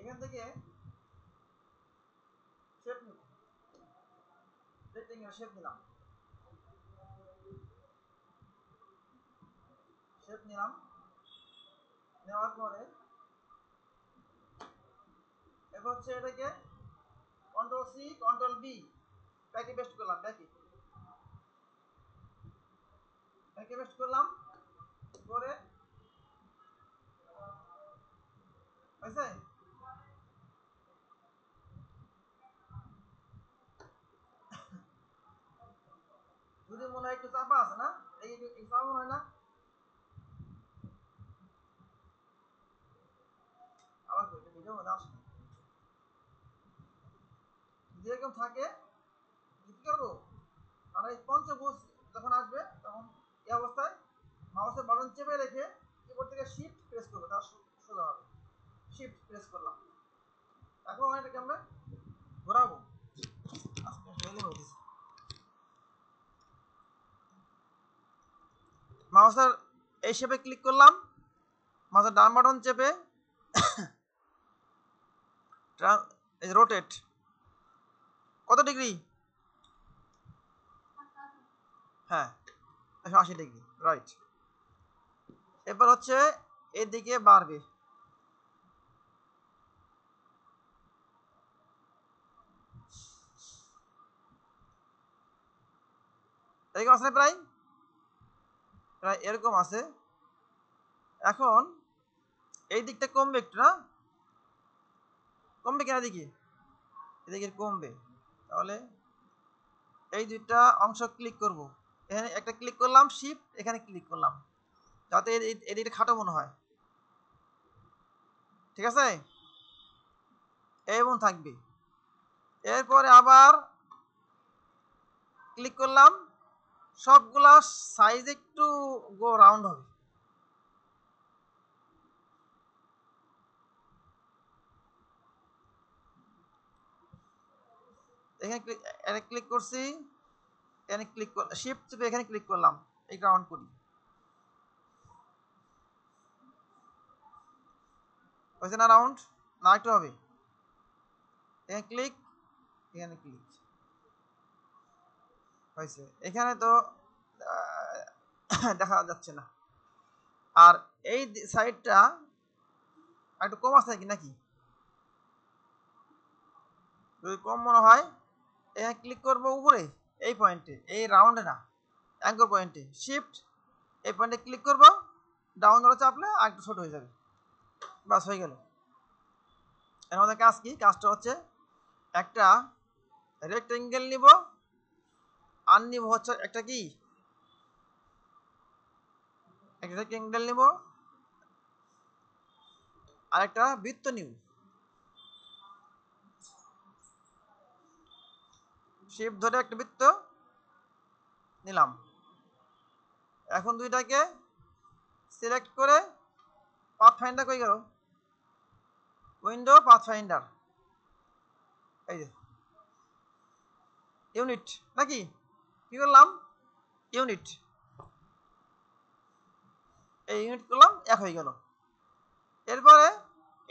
এখান থেকে শেপ নিব, রেক্টেঙ্গেল শেপ নিলাম, শেপ নিলাম, নেওয়ার পরে এবার হচ্ছে এটাকে কন্ট্রোল সি কন্ট্রোল বি ব্যাকে পেস্ট করলাম, ব্যাকে পেস্ট করলাম করে হয়েছে। যদি মনে হয় একটু চাপা আছে না, এই চাপা মনে হয় না, আবার ভিডিও মধ্যে আসে যদি এরকম থাকে কি করবো, আর এই পঞ্চভুজ যখন আসবে তখন এই অবস্থায় মাউসের বাটন চেপে রেখে কিবোর্ড থেকে শিফট প্রেস করবো, তার সোজা হবে। শিফট প্রেস করলাম, এখন এটাকে আমরা ঘোরাবো, মাউসের এই শেপে ক্লিক করলাম, মাউসের ডান বাটন চেপে রোটেট কত ডিগ্রি, হ্যাঁ 180 ডিগ্রি, রাইট। এবার হচ্ছে এদিকে বাড়বে, এরকম আছে প্রায় প্রায় এরকম আছে। এখন এই দিকটা কমবে একটু না, কমবে কেন এদিকে, এদিকে কমবে, তাহলে এই দুইটা অংশ ক্লিক করব, এখানে একটা ক্লিক করলাম, শিফট এখানে ক্লিক করলাম, যাতে এদিকে খাটো মনে হয়, ঠিক আছে, এবং থাকবে। এরপরে আবার ক্লিক করলাম, সবগুলা সাইজ একটু গো রাউন্ড হবে, এখানে ক্লিক করছি, এখানে ক্লিক শিফট চেপে এখানে ক্লিক করলাম, এই রাউন্ড করি, হয়েছে না রাউন্ড, না একটু হবে, এখানে ক্লিক, এখানে ক্লিক হয়েছে, এখানে তো দেখা যাচ্ছে না। আর এই সাইডটা একটু কম আছে নাকি, যদি কম মনে হয় এখানে ক্লিক করবো উপরে, এই পয়েন্টে, এই রাউন্ডে না, অ্যাঙ্কর পয়েন্টে শিফট এই পয়েন্টে ক্লিক করবো, ডাউন ধরে চাপলে আর একটু ছোট হয়ে যাবে, বাস হয়ে গেল। এর মধ্যে কাজ কি, কাজটা হচ্ছে একটা রেক্টেঙ্গেল নিব, আর নিব হচ্ছে একটা কি, একটা রেক্টেঙ্গেল নিব আর একটা বৃত্ত নিব, শিফট ধরে একটা বৃত্ত নিলাম। এখন দুইটাকে সিলেক্ট করে পাথফাইন্ডার কই গেল, উইন্ডো পাথফাইন্ডার, এই যে ইউনিট নাকি, কি করলাম ইউনিট, এই ইউনিট করলাম, এক হয়ে গেল। এরপরে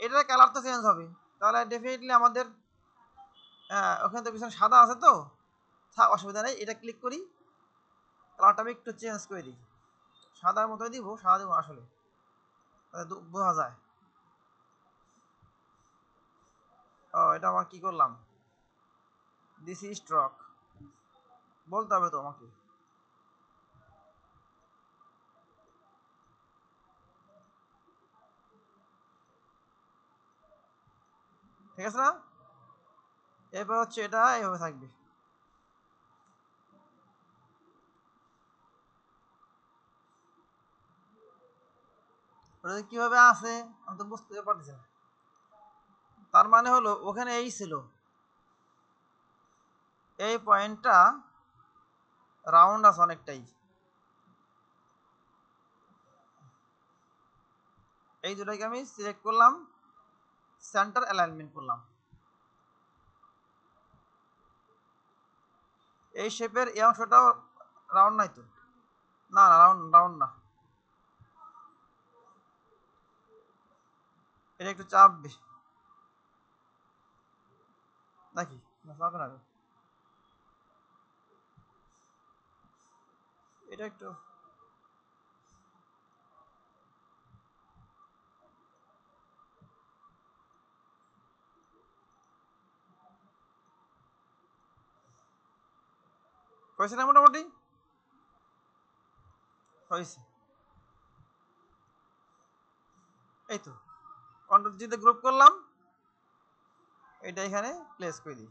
এটার কালার তো চেঞ্জ হবে, তাহলে ডেফিনেটলি আমাদের ওখানে তো পিছনে সাদা আছে, তো অসুবিধা নেই, এটা ক্লিক করি, কালারটা আমি একটু চেঞ্জ করে দিই, সাদার মতোই দিব, সাদা দিব আসলে বোঝা যায়। ও এটা আমার কি করলাম, দিস ইজ স্ট্রক বলতে হবে তো আমাকে, ঠিক আছে না। এরপর হচ্ছে এটা এইভাবে থাকবে, ওটা কিভাবে আছে আমি তো বুঝতে পারতেছি না। তার মানে হলো ওখানে এই ছিল, এই পয়েন্টটা রাউন্ড আছে অনেকটাই, এই দুটাকে আমি সিলেক্ট করলাম, সেন্টার অ্যালাইনমেন্ট করলাম, এই শেপের এই অংশটাও রাউন্ড নাই তো, না না রাউন্ড না, এটা একটু চাপ বেশি, নাকি না পাবে না এটা একটু হয়েছে না মোটামুটি হয়েছে এই তো কন্ট্রোল জিতে গ্রুপ করলাম এটা এখানে প্লেস করে দিই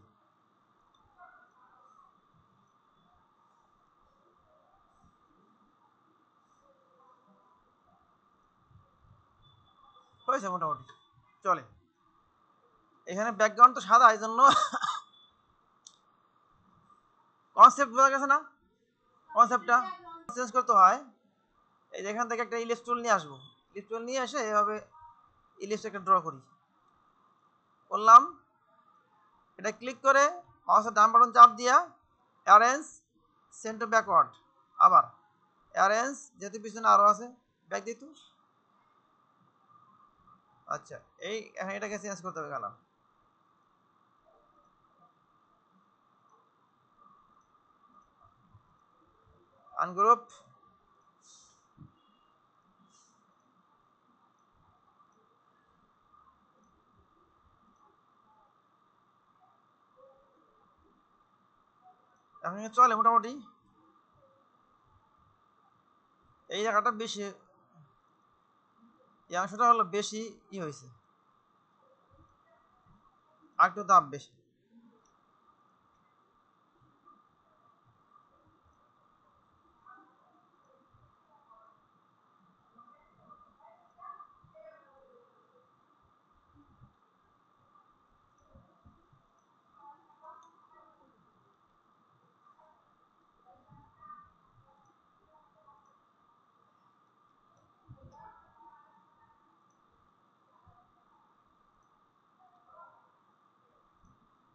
হয়েছে মোটামুটি চলে এখানে ব্যাকগ্রাউন্ড তো সাদা এই জন্য কনসেপ্ট বোঝা গেছে না কনসেপ্টটা চেঞ্জ করতে হয় এই যে এখান থেকে একটা ইলিশ টুল নিয়ে আসবো ইলিশ টুল নিয়ে এসে এভাবে ইলিশটা একটা ড্র করি করলাম এটা ক্লিক করে মাউসের ডান বাটন চাপ দিয়া অ্যারেঞ্জ সেন্ড টু ব্যাকওয়ার্ড আবার অ্যারেঞ্জ যেহেতু পিছনে আরও আছে ব্যাক দিত আচ্ছা এই এখন এটাকে চেঞ্জ করতে হবে গেলাম আনগ্রুপ এখন চলে মোটামুটি এই জায়গাটা বেশি এই অংশটা হলো বেশি হয়েছে আর একটু দাম বেশি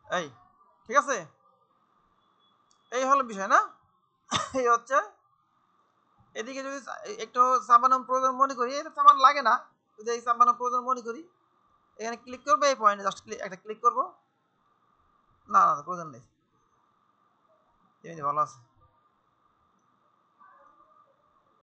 এই ঠিক আছে এই হলো বিষয় না এই হচ্ছে এদিকে যদি একটু সাবানাম প্রয়োজন মনে করি এটা সাবান লাগে না যদি এই সাবানাম প্রয়োজন মনে করি এখানে ক্লিক করবো এই পয়েন্টে জাস্ট একটা ক্লিক করবো না না প্রয়োজন নেই এমনি ভালো আছে